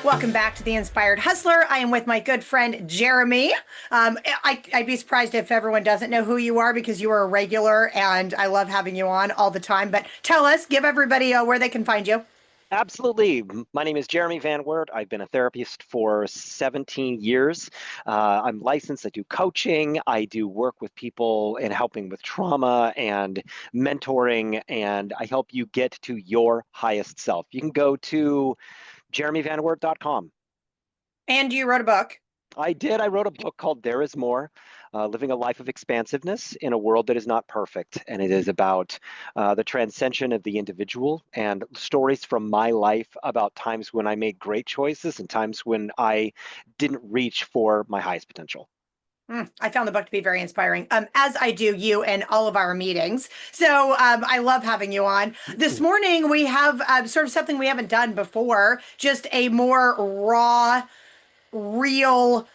Welcome back to The Inspired Hustler. I am with my good friend, Jeremy. I'd be surprised if everyone doesn't know who you are because you are a regular and I love having you on all the time. But tell us, give everybody where they can find you. Absolutely. My name is Jeremy Van Wert. I've been a therapist for 17 years. I'm licensed. I do coaching. I do work with people in helping with trauma and mentoring, and I help you get to your highest self. You can go to jeremyvanwert.com. And you wrote a book. I did. I wrote a book called There Is More, Living a Life of Expansiveness in a World That Is Not Perfect. And it is about the transcension of the individual and stories from my life about times when I made great choices and times when I didn't reach for my highest potential. I found the book to be very inspiring, as I do you and all of our meetings. So I love having you on. This morning, we have sort of something we haven't done before, just a more raw, real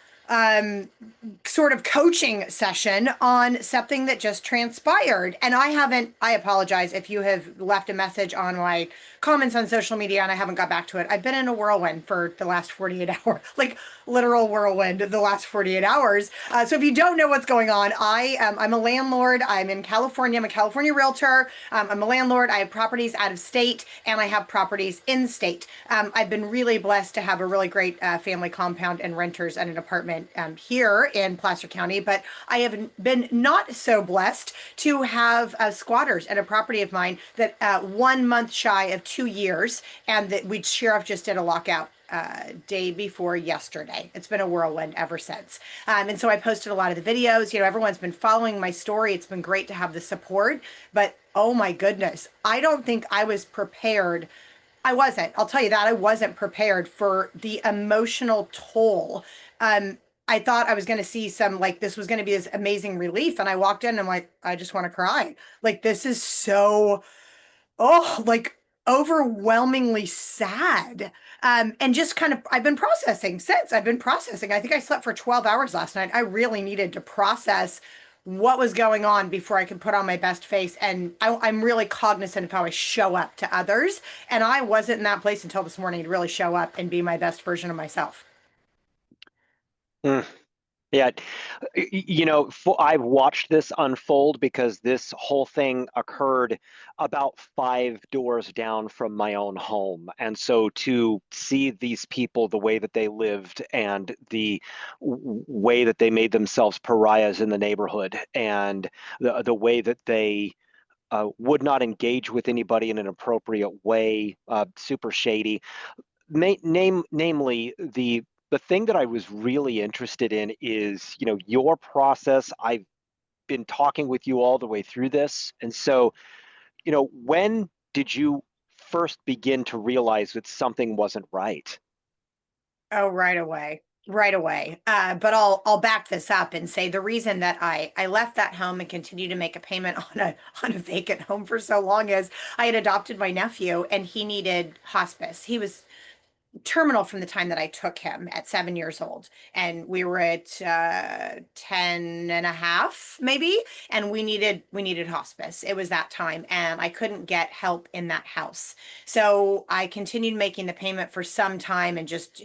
sort of coaching session on something that just transpired. And I apologize if you have left a message on my comments on social media and I haven't got back to it. I've been in a whirlwind for the last 48 hours, like literal whirlwind the last 48 hours. So if you don't know what's going on, I'm a landlord. I'm in California. I'm a California realtor. I'm a landlord. I have properties out of state and I have properties in state. I've been really blessed to have a really great family compound and renters and an apartment here in Placer County, but I have been not so blessed to have squatters at a property of mine that 1 month shy of 2 years, and that sheriff just did a lockout day before yesterday. It's been a whirlwind ever since. And so I posted a lot of the videos. You know, everyone's been following my story. It's been great to have the support, but oh my goodness, I don't think I was prepared. I wasn't. I'll tell you that I wasn't prepared for the emotional toll. I thought I was going to see some, like, this was going to be this amazing relief. And I walked in and I'm like, I just want to cry. Like, this is so, like overwhelmingly sad. And just kind of, I've been processing since. I've been processing. I think I slept for 12 hours last night. I really needed to process what was going on before I could put on my best face. And I'm really cognizant of how I show up to others. And I wasn't in that place until this morning to really show up and be my best version of myself. Mm. Yeah, I've watched this unfold because this whole thing occurred about 5 doors down from my own home. And so to see these people, the way that they lived and the way that they made themselves pariahs in the neighborhood and the way that they would not engage with anybody in an appropriate way, super shady. Namely, the thing that I was really interested in is, your process. I've been talking with you all the way through this. And so, when did you first begin to realize that something wasn't right? Oh, right away. Right away. But I'll back this up and say the reason that I left that home and continued to make a payment on a vacant home for so long is I had adopted my nephew and he needed hospice. He was terminal from the time that I took him at 7 years old. And we were at 10 and a half, maybe. And we needed hospice. It was that time. And I couldn't get help in that house. So I continued making the payment for some time and just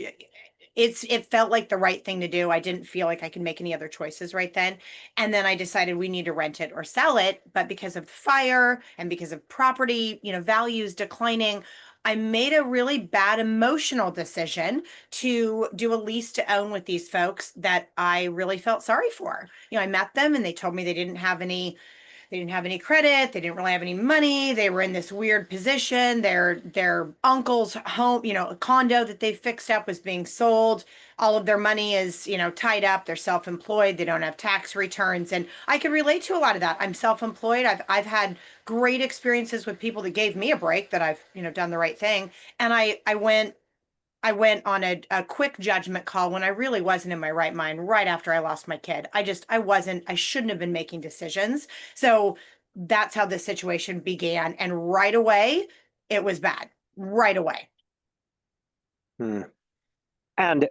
it felt like the right thing to do. I didn't feel like I could make any other choices right then. And then I decided we need to rent it or sell it. But because of the fire and because of property, values declining, I made a really bad emotional decision to do a lease to own with these folks that I really felt sorry for. I met them and they told me they didn't have any credit, they didn't really have any money, they were in this weird position. Their uncle's home, a condo that they fixed up was being sold. All of their money is, tied up. They're self-employed, they don't have tax returns. And I can relate to a lot of that. I'm self-employed. I've had great experiences with people that gave me a break, that I've, done the right thing. And I went on a quick judgment call when I really wasn't in my right mind right after I lost my kid. I shouldn't have been making decisions. So that's how this situation began. And right away, it was bad. Right away. Hmm. And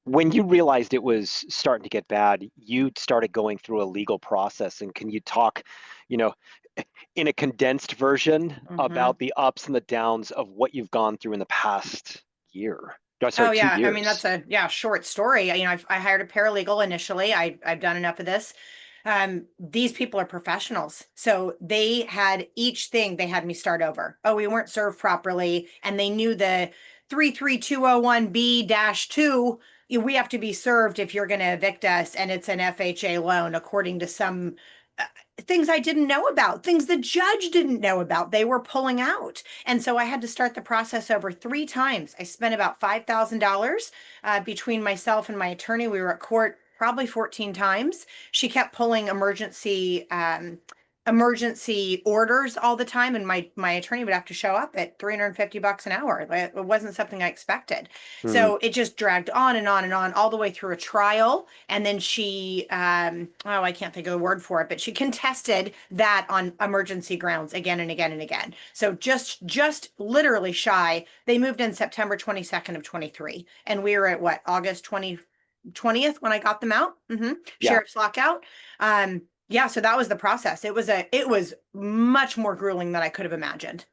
when you realized it was starting to get bad, you started going through a legal process. And can you talk, you know, in a condensed version Mhm. about the ups and the downs of what you've gone through in the past year? Sorry, Oh two yeah, I mean that's years. a short story. I hired a paralegal initially. I've done enough of this. These people are professionals, so they had each thing they had me start over. Oh, we weren't served properly, and they knew the 33201B-2. We have to be served if you're going to evict us, and it's an FHA loan according to some uh, things I didn't know about, things the judge didn't know about. They were pulling out. And so I had to start the process over 3 times. I spent about $5,000 between myself and my attorney. We were at court probably 14 times. She kept pulling emergency orders all the time, and my attorney would have to show up at $350 an hour. It wasn't something I expected. Hmm. So it just dragged on and on and on all the way through a trial. And then she oh, I can't think of the word for it, but she contested that on emergency grounds again and again and again. So just literally shy. They moved in September 22nd of 23, and we were at what, August 20th when I got them out. Yeah. Sheriff's lockout. Yeah, so that was the process. It was much more grueling than I could have imagined.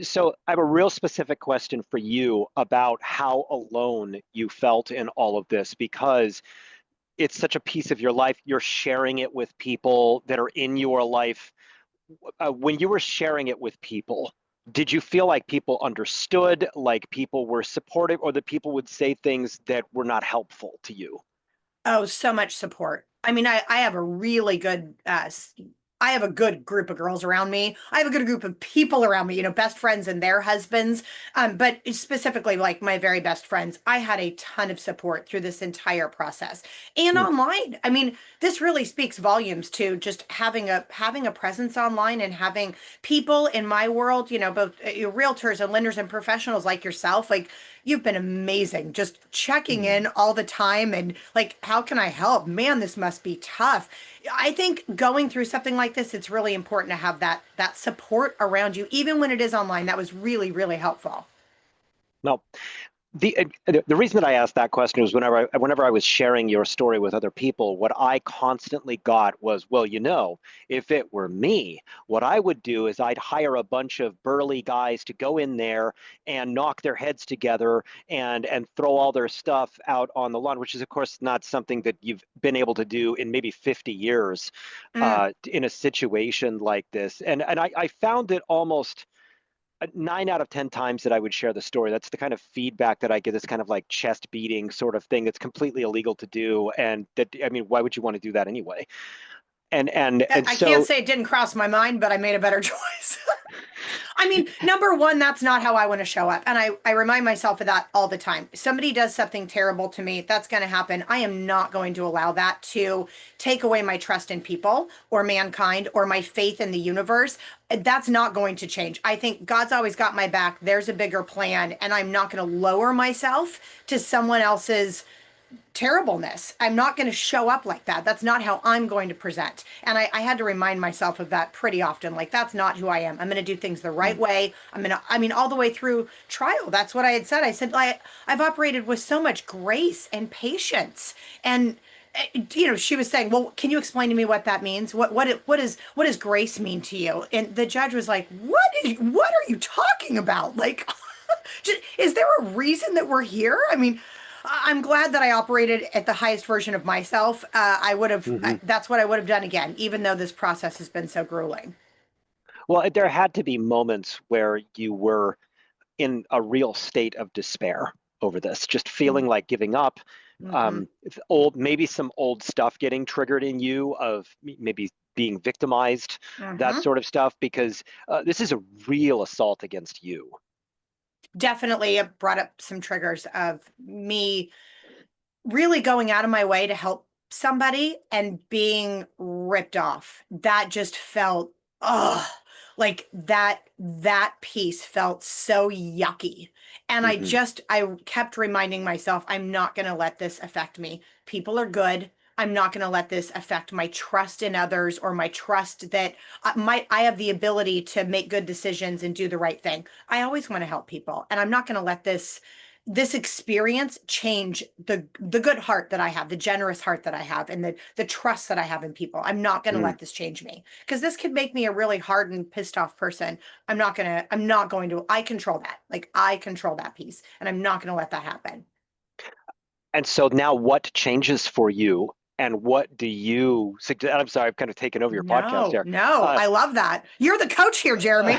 So I have a real specific question for you about how alone you felt in all of this, because it's such a piece of your life. You're sharing it with people that are in your life. When you were sharing it with people, did you feel like people understood, like people were supportive, or that people would say things that were not helpful to you? Oh, so much support. I mean, I have a really good I have a good group of girls around me. I have a good group of people around me, best friends and their husbands. But specifically like my very best friends, I had a ton of support through this entire process. And Hmm. online. I mean, this really speaks volumes to just having a presence online and having people in my world, both realtors and lenders and professionals like yourself, like you've been amazing, just checking in all the time and like, how can I help? Man, this must be tough. I think going through something like this, it's really important to have that support around you, even when it is online. That was really, really helpful. No. The reason that I asked that question was whenever I was sharing your story with other people, what I constantly got was, well, if it were me, what I would do is I'd hire a bunch of burly guys to go in there and knock their heads together and throw all their stuff out on the lawn, which is of course not something that you've been able to do in maybe 50 years Mm. in a situation like this. And I found it almost 9 out of 10 times that I would share the story, that's the kind of feedback that I get, this kind of like chest beating sort of thing that's completely illegal to do. And that, I mean, why would you want to do that anyway? And I can't so, say it didn't cross my mind, but I made a better choice. I mean, number one, that's not how I want to show up. And I remind myself of that all the time. If somebody does something terrible to me, that's going to happen. I am not going to allow that to take away my trust in people or mankind or my faith in the universe. That's not going to change. I think God's always got my back. There's a bigger plan. And I'm not going to lower myself to someone else's terribleness. I'm not going to show up like that. That's not how I'm going to present. And I had to remind myself of that pretty often. Like, that's not who I am. I'm going to do things the right way. I mean, all the way through trial. That's what I had said. I said, I've operated with so much grace and patience. And, she was saying, well, can you explain to me what that means? What does grace mean to you? And the judge was like, what are you talking about? Like, is there a reason that we're here? I mean, I'm glad that I operated at the highest version of myself. I would have, mhm. that's what I would have done again, even though this process has been so grueling. Well, there had to be moments where you were in a real state of despair over this, just feeling like giving up. Mm-hmm. Maybe some old stuff getting triggered in you of maybe being victimized, that Mm-hmm. sort of stuff, because this is a real assault against you. Definitely it brought up some triggers of me really going out of my way to help somebody and being ripped off. That just felt, ugh, like that piece felt so yucky. And Hmm. I kept reminding myself, I'm not going to let this affect me. People are good. I'm not going to let this affect my trust in others or my trust that I have the ability to make good decisions and do the right thing. I always want to help people, and I'm not going to let this this experience change the good heart that I have, the generous heart that I have, and the trust that I have in people. I'm not going to Mm. let this change me, because this could make me a really hardened, pissed off person. I'm not going to, I control that. Like, I control that piece, and I'm not going to let that happen. And so now what changes for you, and what do you suggest? I'm sorry, I've kind of taken over your podcast No, here. no, Uh, I love that. You're the coach here, Jeremy.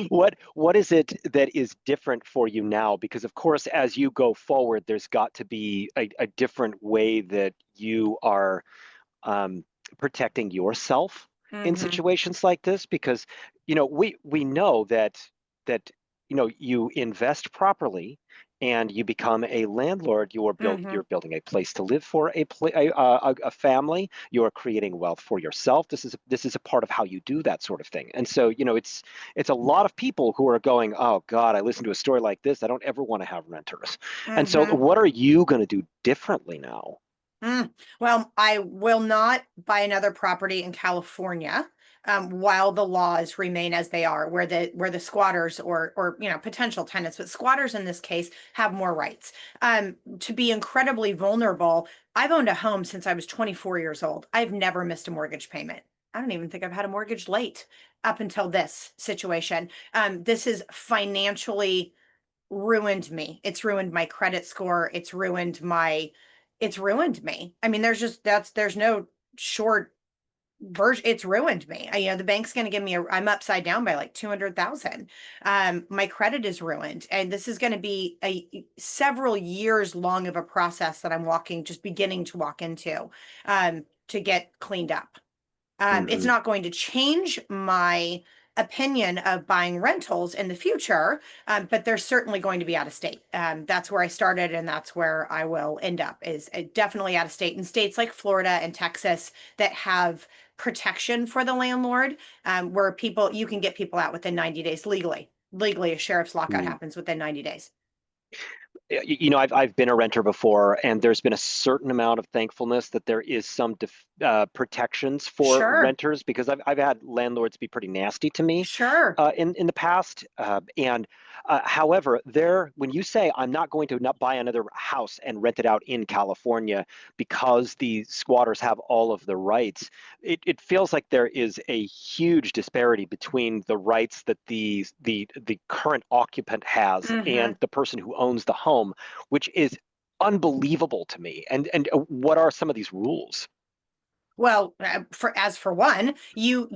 what is it that is different for you now? Because of course, as you go forward, there's got to be a different way that you are um, protecting yourself in Mm-hmm. situations like this. Because we know that you invest properly and you become a landlord. Mm-hmm. You're building a place to live for a family. You're creating wealth for yourself. This is a part of how you do that sort of thing. And so it's a lot of people who are going, oh God, I listened to a story like this, I don't ever want to have renters. And so Mm-hmm. what are you going to do differently now? Well, I will not buy another property in California, while the laws remain as they are, where the squatters or potential tenants, but squatters in this case have more rights. To be incredibly vulnerable. I've owned a home since I was 24 years old. I've never missed a mortgage payment. I don't even think I've had a mortgage late up until this situation. This has financially ruined me. It's ruined my credit score. It's ruined me. I mean, there's no short version. It's ruined me. The bank's going to give me I'm upside down by like 200,000. My credit is ruined. And this is going to be a several years long of a process that I'm just beginning to walk into, to get cleaned up. It's Hmm. not going to change my opinion of buying rentals in the future, but they're certainly going to be out of state. That's where I started, and that's where I will end up, is definitely out of state. In states like Florida and Texas that have protection for the landlord, where you can get people out within 90 days legally. Legally, a sheriff's lockout happens within 90 days. I've been a renter before, and there's been a certain amount of thankfulness that there is some protections for Sure, renters, because I've had landlords be pretty nasty to me sure. in the past. And however, when you say I'm not going to not buy another house and rent it out in California because the squatters have all of the rights, it feels like there is a huge disparity between the rights that the current occupant has Hmm. and the person who owns the home, which is unbelievable to me. And what are some of these rules? Well, for one, you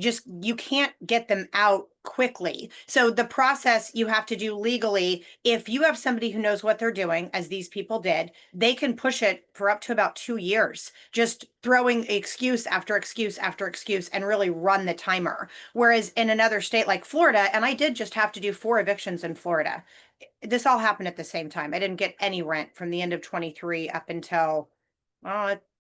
can't get them out quickly. So the process you have to do legally, if you have somebody who knows what they're doing, as these people did, they can push it for up to about 2 years, just throwing excuse after excuse after excuse and really run the timer. Whereas in another state like Florida, and I did just have to do 4 evictions in Florida. This all happened at the same time. I didn't get any rent from the end of 23 up until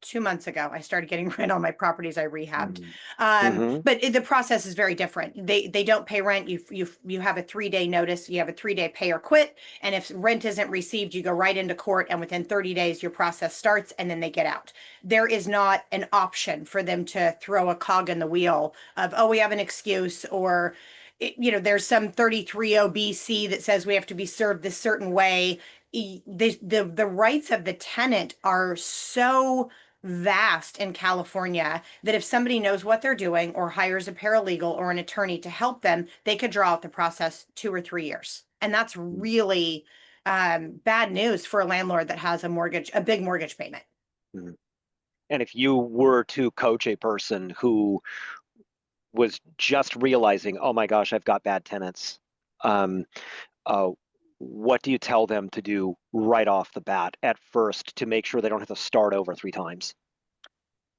2 months ago. I started getting rent on my properties I rehabbed. Mm-hmm. But the process is very different. They don't pay rent. You have a 3-day notice. You have a 3-day pay or quit. And if rent isn't received, you go right into court. And within 30 days, your process starts, and then they get out. There is not an option for them to throw a cog in the wheel of, oh, we have an excuse, or there's some 33 OBC that says we have to be served this certain way. The rights of the tenant are so vast in California that if somebody knows what they're doing or hires a paralegal or an attorney to help them, they could draw out the process 2 or 3 years. And that's really bad news for a landlord that has a big mortgage payment. Mm-hmm. And if you were to coach a person who was just realizing, oh my gosh, I've got bad tenants, um, uh, what do you tell them to do right off the bat at first to make sure they don't have to start over 3 times?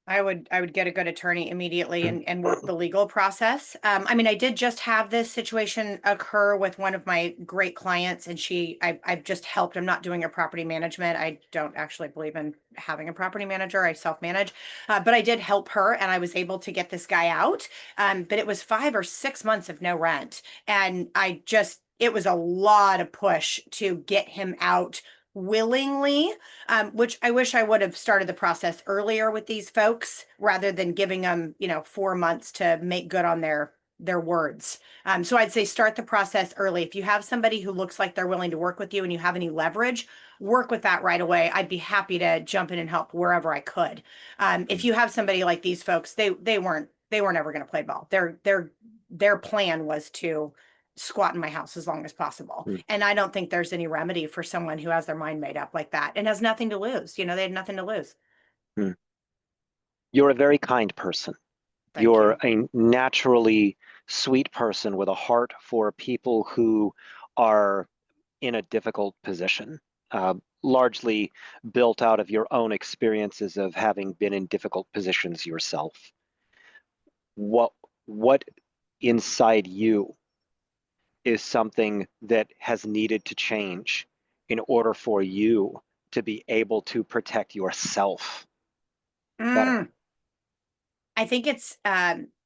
I would get a good attorney immediately and work the legal process. I mean, I did just have this situation occur with one of my great clients, and I've just helped. I'm not doing a property management. I don't actually believe in having a property manager. I self-manage, but I did help her, and I was able to get this guy out. But it was 5 or 6 months of no rent, and it was a lot of push to get him out willingly, which I wish I would have started the process earlier with these folks rather than giving them, 4 months to make good on their words. So I'd say start the process early. If you have somebody who looks like they're willing to work with you and you have any leverage, work with that right away. I'd be happy to jump in and help wherever I could. If you have somebody like these folks, they weren't ever going to play ball. Their plan was to squat in my house as long as possible. Mm, And I don't think there's any remedy for someone who has their mind made up like that and has nothing to lose. They had nothing to lose. mm. You're a very kind person. Thank You're you. a naturally sweet person with a heart for people who are in a difficult position, largely built out of your own experiences of having been in difficult positions yourself. What inside you is something that has needed to change in order for you to be able to protect yourself better? Mm. I think it's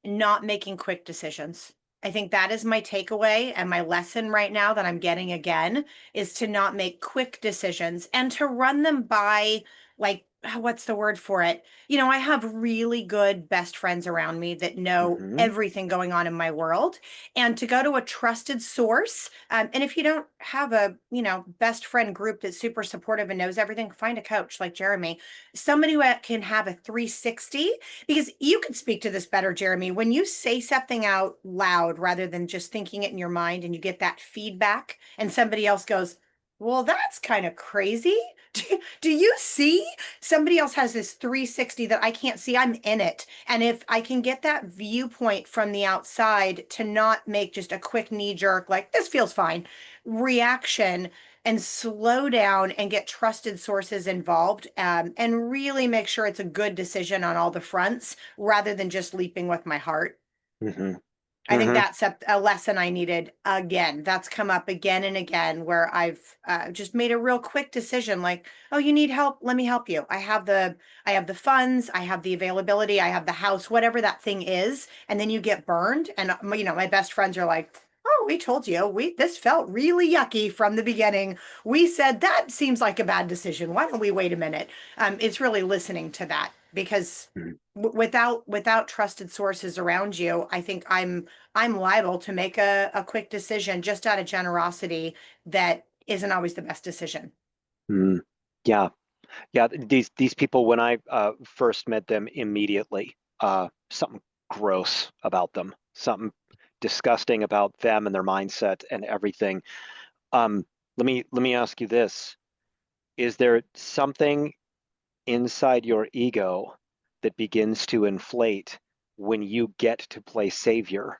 not making quick decisions. I think that is my takeaway and my lesson right now that I'm getting again is to not make quick decisions and to run them by, like, what's the word for it? I have really good best friends around me that know Hmm. everything going on in my world. And to go to a trusted source, and if you don't have a, best friend group that's super supportive and knows everything, find a coach like Jeremy, somebody who can have a 360, because you could speak to this better, Jeremy. When you say something out loud rather than just thinking it in your mind and you get that feedback and somebody else goes, well, that's kind of crazy. Do you see? Somebody else has this 360 that I can't see. I'm in it. And if I can get that viewpoint from the outside to not make just a quick knee jerk, like this feels fine reaction, and slow down and get trusted sources involved, and really make sure it's a good decision on all the fronts rather than just leaping with my heart. Hmm. I think Hmm. that's a lesson I needed again. That's come up again and again where I've just made a real quick decision like, oh, you need help? Let me help you. I have the funds, I have the availability, I have the house, whatever that thing is. And then you get burned. And my best friends are like, oh, we told you, this felt really yucky from the beginning. We said that seems like a bad decision. Why don't we wait a minute? It's really listening to that because without trusted sources around you, I think I'm liable to make a quick decision just out of generosity that isn't always the best decision. Mm. Yeah, yeah. These people, when I first met them, immediately something gross about them, something disgusting about them and their mindset and everything. Let me ask you this: is there something inside your ego that begins to inflate when you get to play savior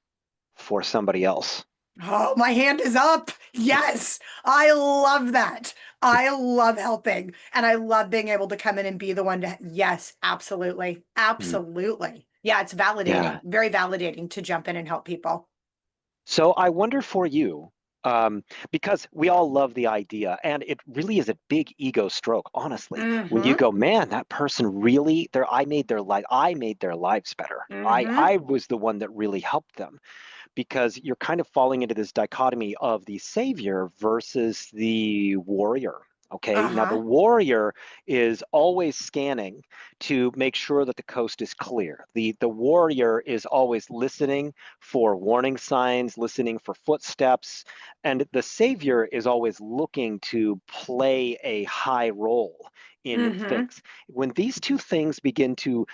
for somebody else? Oh, my hand is up. Yes, I love that. I love helping and I love being able to come in and be the one to, yes, absolutely. Mm. Absolutely. Yeah, it's validating, Yeah. very validating to jump in and help people. So I wonder for you, because we all love the idea, and it really is a big ego stroke, honestly. When you Mm-hmm. go, man, that person really, I made their lives better. I Mm-hmm. I was the one that really helped them, because you're kind of falling into this dichotomy of the savior versus the warrior. Okay, now the Uh-huh. warrior is always scanning to make sure that the coast is clear. The warrior is always listening for warning signs, listening for footsteps, and the savior is always looking to play a high role in Mm-hmm. things. When these two things begin to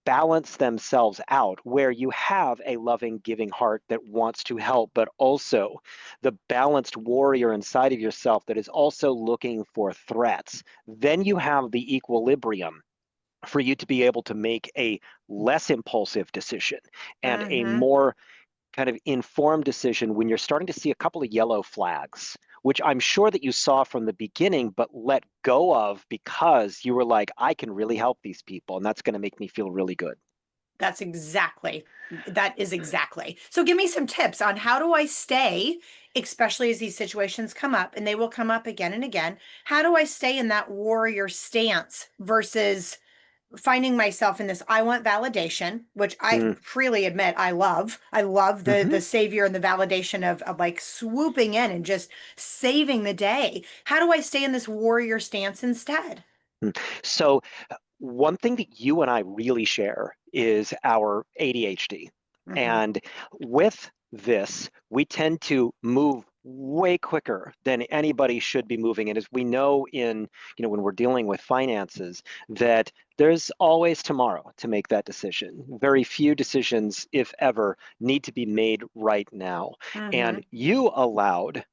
balance themselves out, where you have a loving, giving heart that wants to help, but also the balanced warrior inside of yourself that is also looking for threats, then you have the equilibrium for you to be able to make a less impulsive decision and a Mm-hmm. more kind of informed decision when you're starting to see a couple of yellow flags, which I'm sure that you saw from the beginning, but let go of because you were like, I can really help these people, and that's going to make me feel really good. That is exactly. So give me some tips on how do I stay, especially as these situations come up, and they will come up again and again. How do I stay in that warrior stance versus finding myself in this I want validation, which I Mm. freely admit I love. I love the Hmm. savior and the validation of like swooping in and just saving the day. How do I stay in this warrior stance instead? So one thing that you and I really share is our ADHD. Hmm. And with this, we tend to move way quicker than anybody should be moving. And as we know when we're dealing with finances, that there's always tomorrow to make that decision. Very few decisions, if ever, need to be made right now. And Hmm. you allowed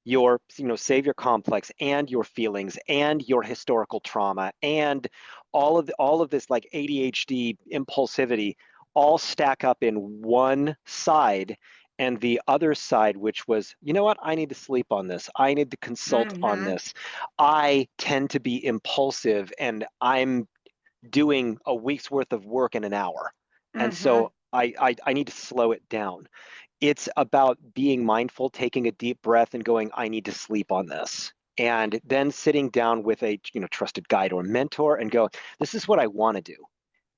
your savior complex and your feelings and your historical trauma and all of this like ADHD impulsivity all stack up in one side, and the other side, which was, you know what, I need to sleep on this, I need to consult on Hmm. this, I tend to be impulsive and I'm doing a week's worth of work in an hour, and Hmm. so I need to slow it down. It's about being mindful, taking a deep breath and going, I need to sleep on this. And then sitting down with a trusted guide or mentor and go, this is what I want to do.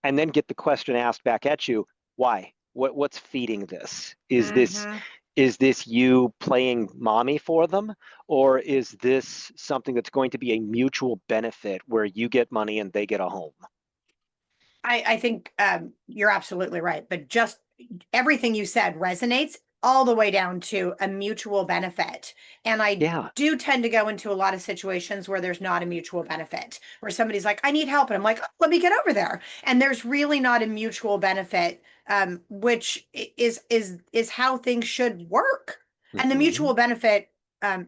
And then get the question asked back at you, why? What's feeding this? Hmm. Is this you playing mommy for them? Or is this something that's going to be a mutual benefit where you get money and they get a home? I think you're absolutely right. But just everything you said resonates all the way down to a mutual benefit. And I Yeah. do tend to go into a lot of situations where there's not a mutual benefit, where somebody's like, I need help. And I'm like, let me get over there. And there's really not a mutual benefit, which is how things should work. And the Mhm. mutual benefit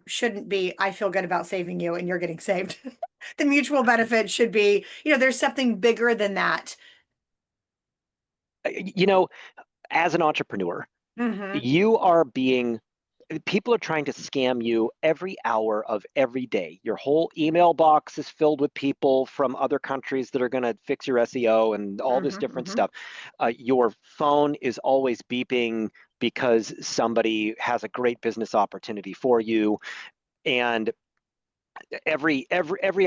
shouldn't be, I feel good about saving you and you're getting saved. The mutual benefit should be, there's something bigger than that. You know, as an entrepreneur, Hmm. you are being people are trying to scam you every hour of every day. Your whole email box is filled with people from other countries that are going to fix your SEO and all this Hmm. different Hmm. stuff. Your phone is always beeping because somebody has a great business opportunity for you. And every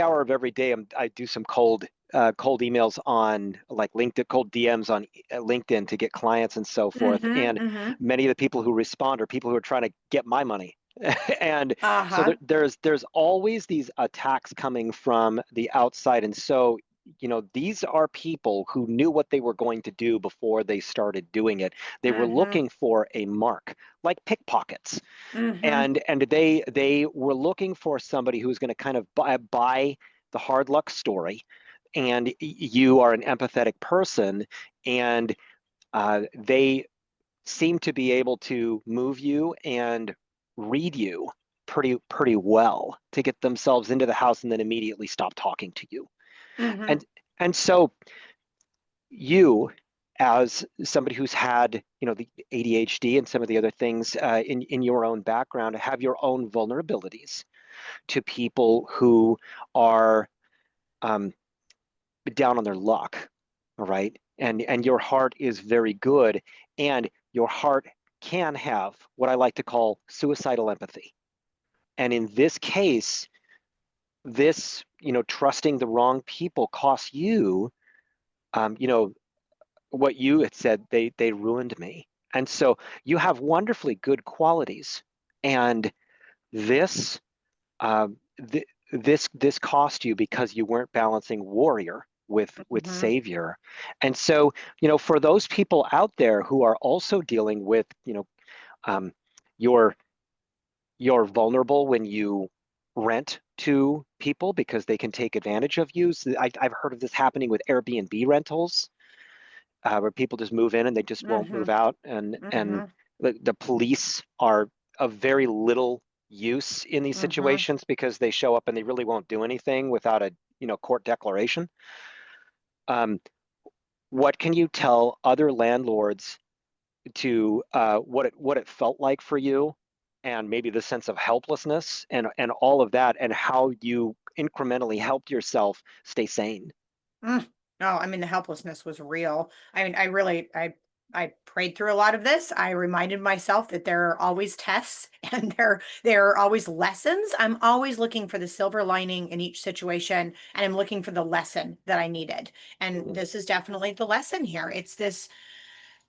hour of every day, I do some cold emails on like LinkedIn, cold DMs on LinkedIn to get clients and so forth. Hmm. And Hmm. many of the people who respond are people who are trying to get my money. And so Uh-huh. there's always these attacks coming from the outside. And so, these are people who knew what they were going to do before they started doing it. They were Hmm. looking for a mark, like pickpockets, Hmm. and they were looking for somebody who was going to kind of buy the hard luck story, and you are an empathetic person, and they seem to be able to move you and read you pretty well to get themselves into the house and then immediately stop talking to you. Hmm. And so you, as somebody who's had the ADHD and some of the other things in your own background, have your own vulnerabilities to people who are um, down on their luck, all right? And your heart is very good, and your heart can have what I like to call suicidal empathy. And in this case, this trusting the wrong people costs you, you know, what you had said, they ruined me. And so you have wonderfully good qualities, and this uh, th this cost you because you weren't balancing warrior with Hmm. savior. And so, for those people out there who are also dealing with, um, you're you're vulnerable when you rent to people because they can take advantage of you. So I've heard of this happening with Airbnb rentals, where people just move in and they just won't move Hmm. out, and Hmm. the police are of very little use in these Hmm. situations because they show up and they really won't do anything without a court declaration. Um, what can you tell other landlords to what it felt like for you, and maybe the sense of helplessness and all of that, and how you incrementally helped yourself stay sane? Mm. No, I mean the helplessness was real. I mean, I prayed through a lot of this. I reminded myself that there are always tests and there are always lessons. I'm always looking for the silver lining in each situation, and I'm looking for the lesson that I needed. And Mhm. this is definitely the lesson here. It's this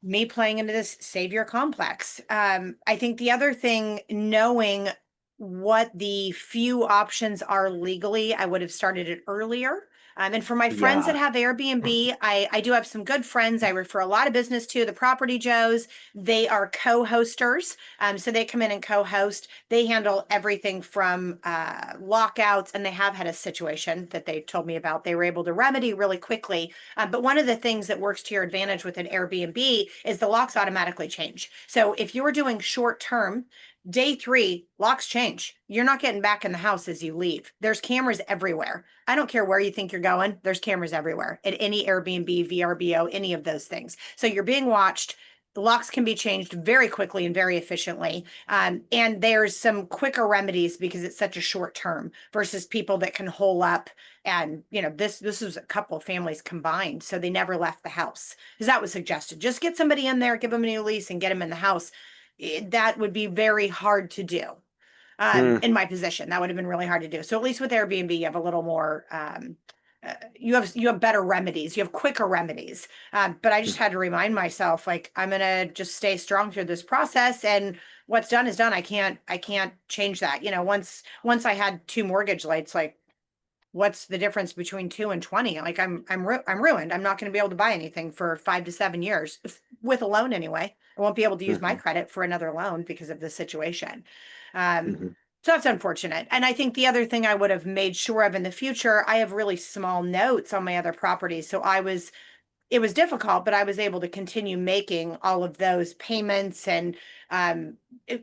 me playing into this savior complex. I think the other thing, knowing what the few options are legally, I would have started it earlier. And for my friends that Yeah. have Airbnb, I do have some good friends I refer a lot of business to, the Property Joes. They are co-hosters. So they come in and co-host. They handle everything from lockouts, and they have had a situation that they told me about. They were able to remedy really quickly. But one of the things that works to your advantage with an Airbnb is the locks automatically change. So if you were doing short term, day 3, locks change. You're not getting back in the house as you leave. There's cameras everywhere. I don't care where you think you're going. There's cameras everywhere at any Airbnb, VRBO, any of those things. So you're being watched. The locks can be changed very quickly and very efficiently. And there's some quicker remedies because it's such a short term versus people that can hole up. And this was a couple of families combined, so they never left the house because that was suggested. Just get somebody in there, give them a new lease, and get them in the house. That would be very hard to do. Mm, In my position, that would have been really hard to do. So at least with Airbnb, you have a little more. You have better remedies. You have quicker remedies. But I just mm, had to remind myself, like, I'm gonna just stay strong through this process, and what's done is done. I can't change that. Once I had 2 mortgage lights, like, what's the difference between 2 and 20? Like, I'm ruined. I'm not going to be able to buy anything for 5 to 7 years with a loan anyway. I won't be able to use my mhm, credit for another loan because of the situation. Um, mhm. so that's unfortunate. And I think the other thing I would have made sure of in the future, I have really small notes on my other properties. So it was difficult, but I was able to continue making all of those payments and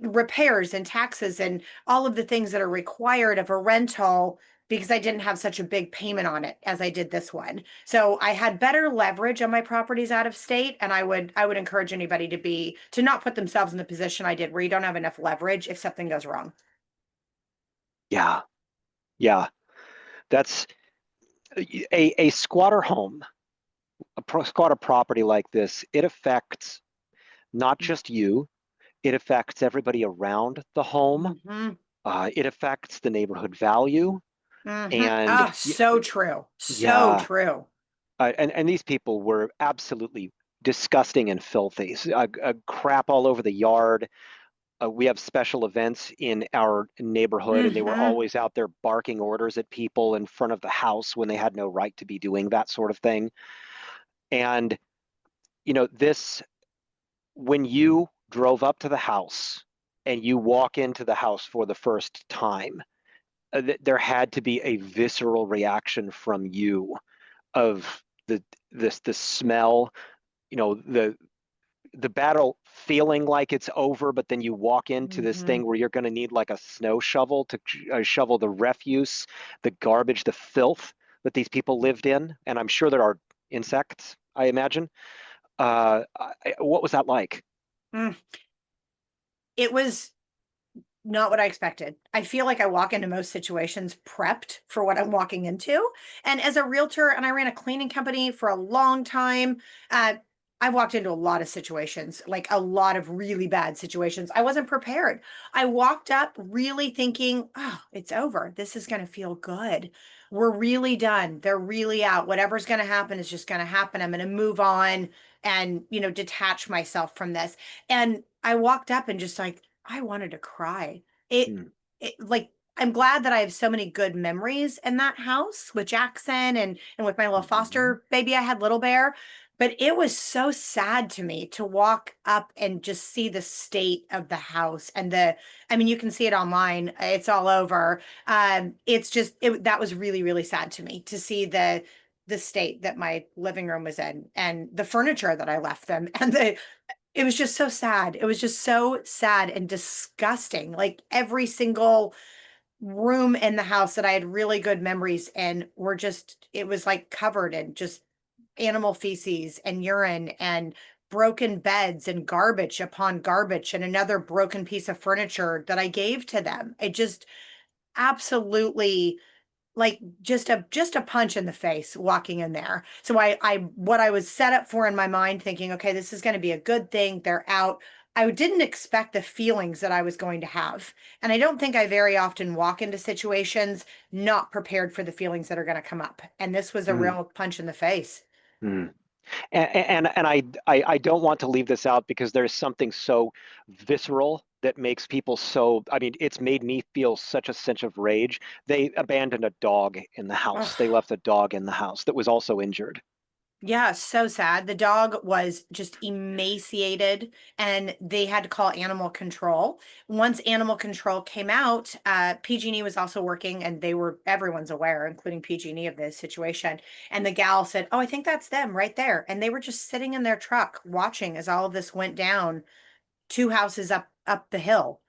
repairs and taxes and all of the things that are required of a rental because I didn't have such a big payment on it as I did this one. So I had better leverage on my properties out of state, and I would encourage anybody to not put themselves in the position I did where you don't have enough leverage if something goes wrong. Yeah. Yeah. That's a squatter home, squatter property like this. It affects not just you, it affects everybody around the home. Hmm. It affects the neighborhood value. Hmm. And Oh, so true. So yeah, true. and these people were absolutely disgusting and filthy. Crap all over the yard. We have special events in our neighborhood, and they were Hmm. always out there barking orders at people in front of the house when they had no right to be doing that sort of thing. And, this, when you drove up to the house and you walk into the house for the first time, there had to be a visceral reaction from you of the smell, the battle feeling like it's over, but then you walk into this Hmm. thing where you're going to need like a snow shovel to shovel the refuse, the garbage, the filth that these people lived in. And I'm sure there are insects, I imagine. What was that like? It was not what I expected. I feel like I walk into most situations prepped for what I'm walking into. And as a realtor, and I ran a cleaning company for a long time, uh, I walked into a lot of situations, like a lot of really bad situations. I wasn't prepared. I walked up really thinking, oh, it's over. This is going to feel good. We're really done. They're really out. Whatever's going to happen is just going to happen. I'm going to move on and, detach myself from this. And I walked up and just like, I wanted to cry. It Hmm. it like I'm glad that I have so many good memories in that house with Jackson and with my little Mhm. foster baby I had, Little Bear. But it was so sad to me to walk up and just see the state of the house and I mean, you can see it online. It's all over. It's just that was really, really sad to me to see the state that my living room was in and the furniture that I left them and the it was just so sad. It was just so sad and disgusting. Like every single room in the house that I had really good memories in it was like covered in just animal feces and urine and broken beds and garbage upon garbage and another broken piece of furniture that I gave to them. It just absolutely like just a punch in the face walking in there. So I what I was set up for in my mind thinking, okay, this is going to be a good thing. They're out. I didn't expect the feelings that I was going to have. And I don't think I very often walk into situations not prepared for the feelings that are going to come up. And this was a Mm, real punch in the face. mm. And I don't want to leave this out because there's something so visceral that makes people so, I mean, it's made me feel such a sense of rage. They abandoned a dog in the house. They Ugh. left a dog in the house that was also injured. Yeah, so sad. The dog was just emaciated and they had to call animal control. Once animal control came out, PG&E was also working and everyone's aware, including PG&E, of this situation. And the gal said, "Oh, I think that's them right there." And they were just sitting in their truck watching as all of this went down 2 houses up the hill.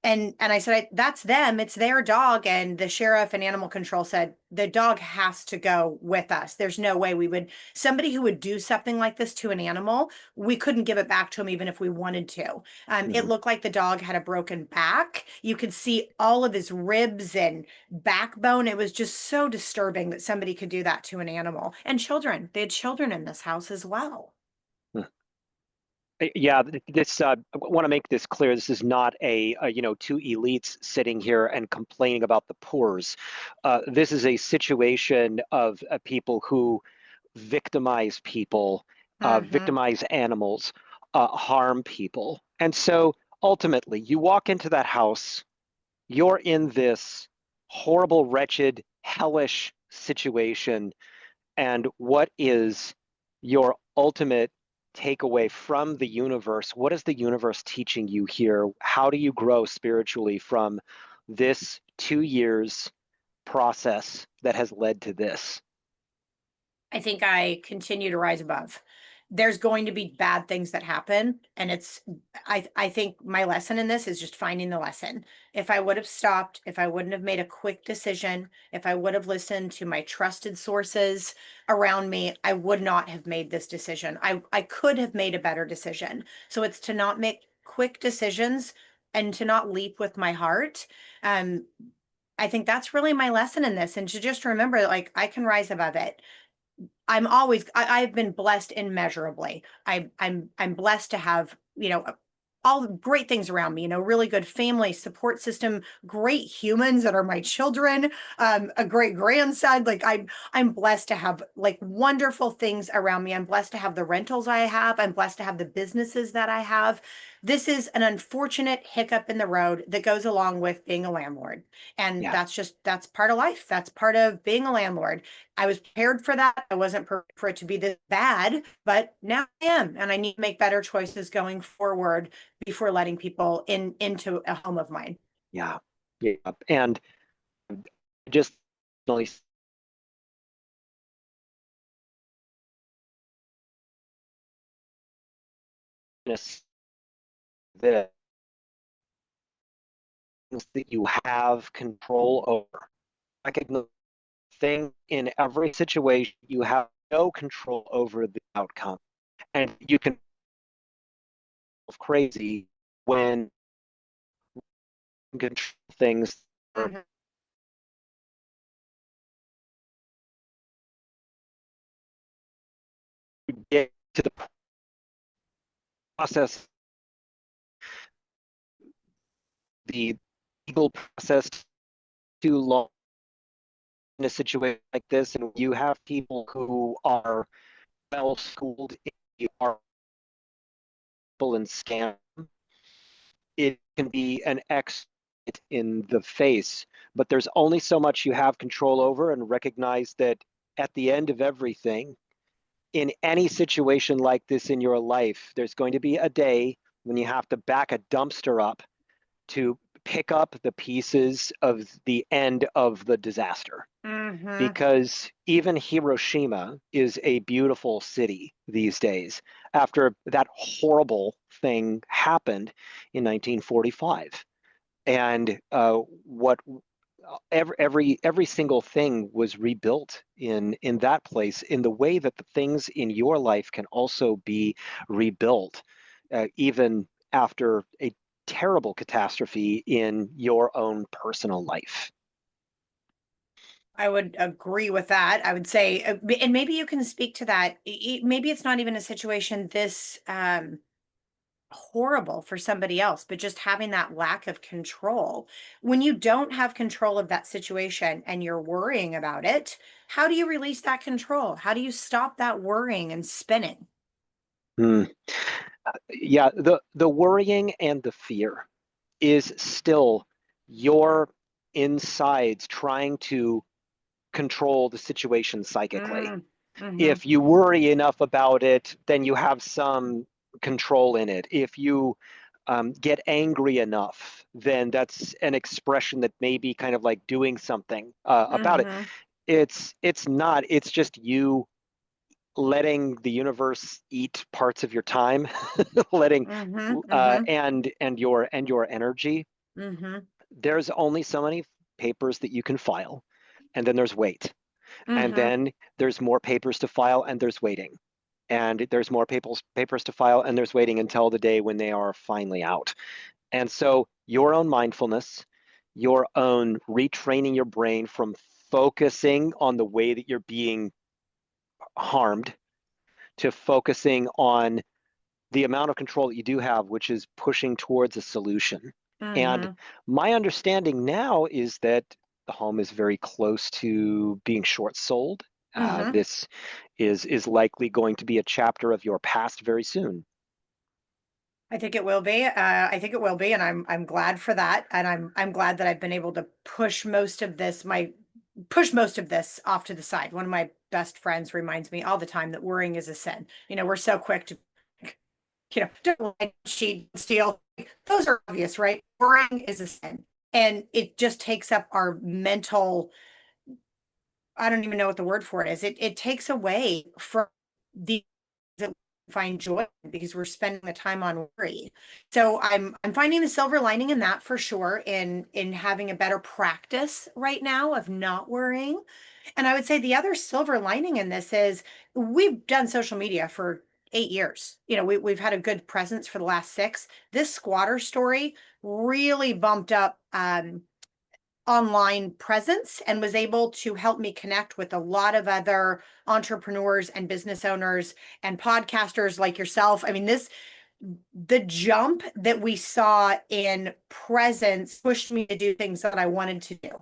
And I said, "That's them. It's their dog." And the sheriff and animal control said, "The dog has to go with us. There's no way we would, somebody who would do something like this to an animal, we couldn't give it back to him even if we wanted to." It Mhm. looked like the dog had a broken back. You could see all of his ribs and backbone. It was just so disturbing that somebody could do that to an animal. And children, they had children in this house as well. Yeah, this I want to make this clear. This is not two elites sitting here and complaining about the poors. This is a situation of people who victimize people, Hmm. victimize animals, harm people. And so ultimately, you walk into that house, you're in this horrible, wretched, hellish situation, and what is your ultimate takeaway from the universe? What is the universe teaching you here? How do you grow spiritually from this 2 years process that has led to this? I think I continue to rise above. There's going to be bad things that happen, and I think my lesson in this is just finding the lesson. If I would have stopped, if I wouldn't have made a quick decision, if I would have listened to my trusted sources around me, I would not have made this decision. I could have made a better decision. So it's to not make quick decisions and to not leap with my heart. Um, I think that's really my lesson in this, and to just remember, like, I can rise above it. I've been blessed immeasurably. I'm blessed to have, all the great things around me, really good family support system, great humans that are my children, a great grandson. Like, I'm blessed to have like wonderful things around me. I'm blessed to have the rentals I have. I'm blessed to have the businesses that I have. This is an unfortunate hiccup in the road that goes along with being a landlord. And Yeah, that's part of life. That's part of being a landlord. I was prepared for that. I wasn't prepared for it to be this bad, but now I am, and I need to make better choices going forward before letting people into a home of mine. yeah, yeah. And just really this things that you have control over. Recognize thing in every situation you have no control over the outcome, and you can feel crazy when you control things or Mhm. get to the process, the legal process too long in a situation like this, and you have people who are well schooled in and scam, it can be an X in the face, but there's only so much you have control over, and recognize that at the end of everything, in any situation like this in your life, there's going to be a day when you have to back a dumpster up to pick up the pieces of the end of the disaster. Mhm. Because even Hiroshima is a beautiful city these days after that horrible thing happened in 1945. And what every single thing was rebuilt in that place in the way that the things in your life can also be rebuilt, even after a terrible catastrophe in your own personal life. I would agree with that. I would say, and maybe you can speak to that. Maybe it's not even a situation horrible for somebody else, but just having that lack of control. When you don't have control of that situation and you're worrying about it, how do you release that control? How do you stop that worrying and spinning? Hmm. Yeah, the worrying and the fear is still your insides trying to control the situation psychically. Mm, mm-hmm, If you worry enough about it, then you have some control in it. If you get angry enough, then that's an expression that may be kind of like doing something about it. mm-hmm, It's not. It's just you letting the universe eat parts of your time, letting mm-hmm, mm-hmm, and your energy. mm-hmm, There's only so many papers that you can file, and then there's wait, and mm-hmm. then there's more papers to file, and there's waiting, and there's more papers to file, and there's waiting until the day when they are finally out. And so your own mindfulness, your own retraining your brain from focusing on the way that you're being harmed to focusing on the amount of control that you do have, which is pushing towards a solution. And Mm-hmm. my understanding now is that the home is very close to being short sold. Mm-hmm. This is likely going to be a chapter of your past very soon. I think it will be. I think it will be, and I'm glad for that. And I'm glad that I've been able to push most of this off to the side. One of my best friends reminds me all the time that worrying is a sin. We're so quick to, don't lie, cheat, steal. Those are obvious, right? Worrying is a sin, and it just takes up our mental. I don't even know what the word for it is. It takes away from the that we find joy in because we're spending the time on worry. So I'm finding the silver lining in that for sure in having a better practice right now of not worrying. And I would say the other silver lining in this is we've done social media for 8 years. We've had a good presence for the last six. This squatter story really bumped up online presence and was able to help me connect with a lot of other entrepreneurs and business owners and podcasters like yourself. I mean, the jump that we saw in presence pushed me to do things that I wanted to do.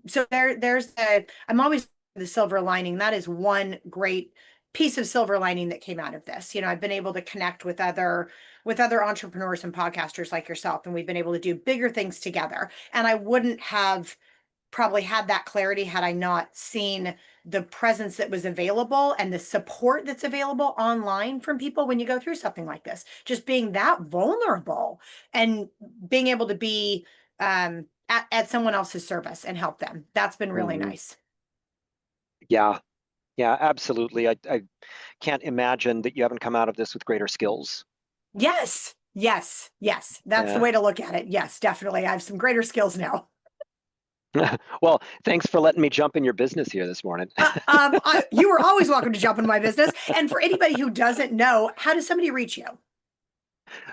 So I'm always the silver lining. That is one great piece of silver lining that came out of this. I've been able to connect with other entrepreneurs and podcasters like yourself, and we've been able to do bigger things together. And I wouldn't have probably had that clarity had I not seen the presence that was available and the support that's available online from people when you go through something like this. Just being that vulnerable and being able to be at someone else's service and help them. That's been really Mhm. nice. Yeah, yeah, absolutely. I can't imagine that you haven't come out of this with greater skills. Yes, yes, yes. That's the Yeah. way to look at it. Yes, definitely. I have some greater skills now. Well, thanks for letting me jump in your business here this morning. You were always welcome to jump into my business. And for anybody who doesn't know, how does somebody reach you?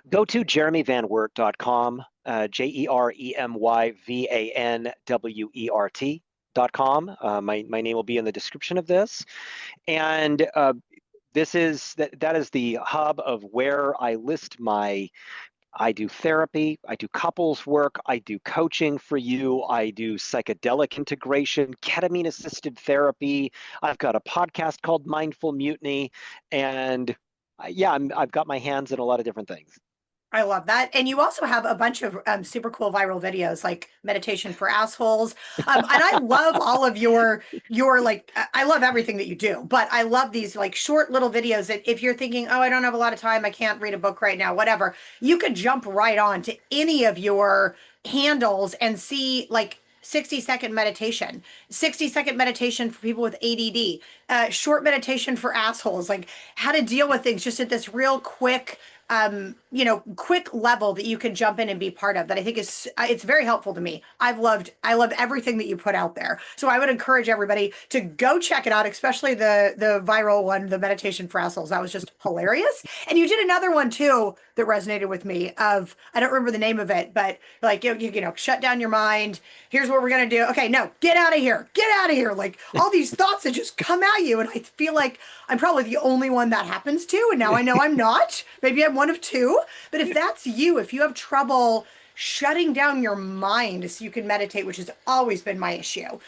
Go to jeremyvanwert.com, JeremyVanWert.com. My name will be in the description of this. And that is the hub of where I list I do therapy, I do couples work, I do coaching for you, I do psychedelic integration, ketamine assisted therapy. I've got a podcast called Mindful Mutiny, and yeah, I've got my hands in a lot of different things. I love that. And you also have a bunch of super cool viral videos like meditation for assholes. And I love all of your like I love everything that you do, but I love these like short little videos that if you're thinking, "Oh, I don't have a lot of time, I can't read a book right now," whatever, you could jump right on to any of your handles and see like 60-second meditation, 60-second meditation for people with ADD, short meditation for assholes, like how to deal with things just at this real quick level that you can jump in and be part of that I think is it's very helpful to me. I love everything that you put out there. So I would encourage everybody to go check it out, especially the viral one, the meditation for assholes. That was just hilarious. And you did another one too that resonated with me of I don't remember the name of it, but like shut down your mind. Here's what we're gonna do. Okay, no, get out of here. Get out of here. Like all these thoughts that just come at you. And I feel like I'm probably the only one that happens to. And now I know I'm not. Maybe I'm one of two. But if that's you, if you have trouble shutting down your mind so you can meditate, which has always been my issue,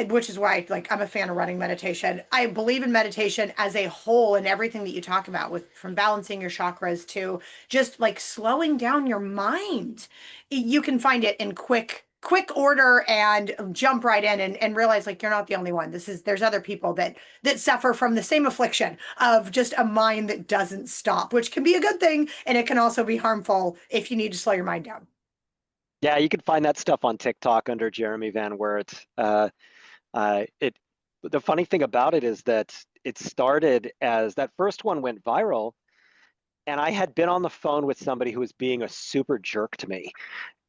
which is why like I'm a fan of running meditation. I believe in meditation as a whole and everything that you talk about, with from balancing your chakras to just like slowing down your mind. You can find it in quick order and jump right in and realize like you're not the only one. There's other people that suffer from the same affliction of just a mind that doesn't stop, which can be a good thing, and it can also be harmful if you need to slow your mind down. Yeah, you can find that stuff on TikTok under Jeremy Van Wert. It the funny thing about it is that it started as that first one went viral, and I had been on the phone with somebody who was being a super jerk to me.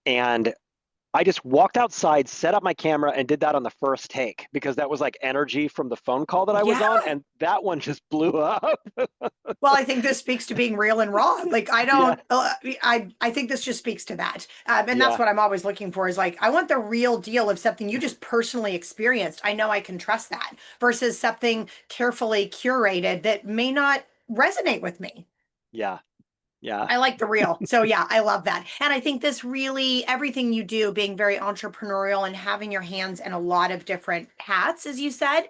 And I just walked outside, set up my camera, and did that on the first take because that was like energy from the phone call that I was Yeah. on, and that one just blew up. Well, I think this speaks to being real and raw. Like I Yeah, don't, I think this just speaks to that, and that's yeah, what I'm always looking for. Is like I want the real deal of something you just personally experienced. I know I can trust that versus something carefully curated that may not resonate with me. yeah, yeah. I like the real. So yeah, I love that. And I think this really, everything you do, being very entrepreneurial and having your hands in a lot of different hats, as you said,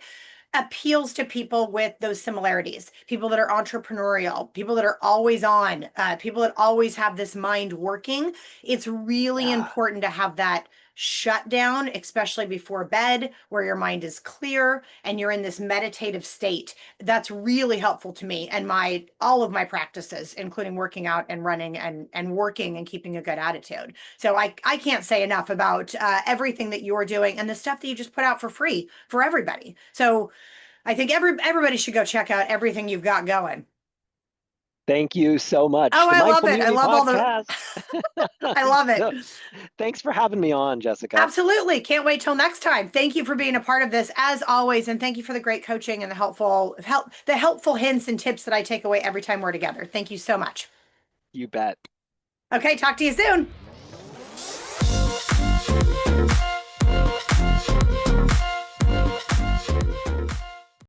appeals to people with those similarities. People that are entrepreneurial, people that are always on, people that always have this mind working. It's really Yeah. important to have that shut down, especially before bed, where your mind is clear and you're in this meditative state. That's really helpful to me and my all of my practices, including working out and running and working and keeping a good attitude. So I can't say enough about everything that you're doing and the stuff that you just put out for free for everybody. So I think everybody should go check out everything you've got going. Thank you so much. Oh, The I love Mindful it. I Mutiny love all the podcast. I love it. So, thanks for having me on, Jessica. Absolutely. Can't wait till next time. Thank you for being a part of this as always, and thank you for the great coaching and the helpful hints and tips that I take away every time we're together. Thank you so much. You bet. Okay, talk to you soon.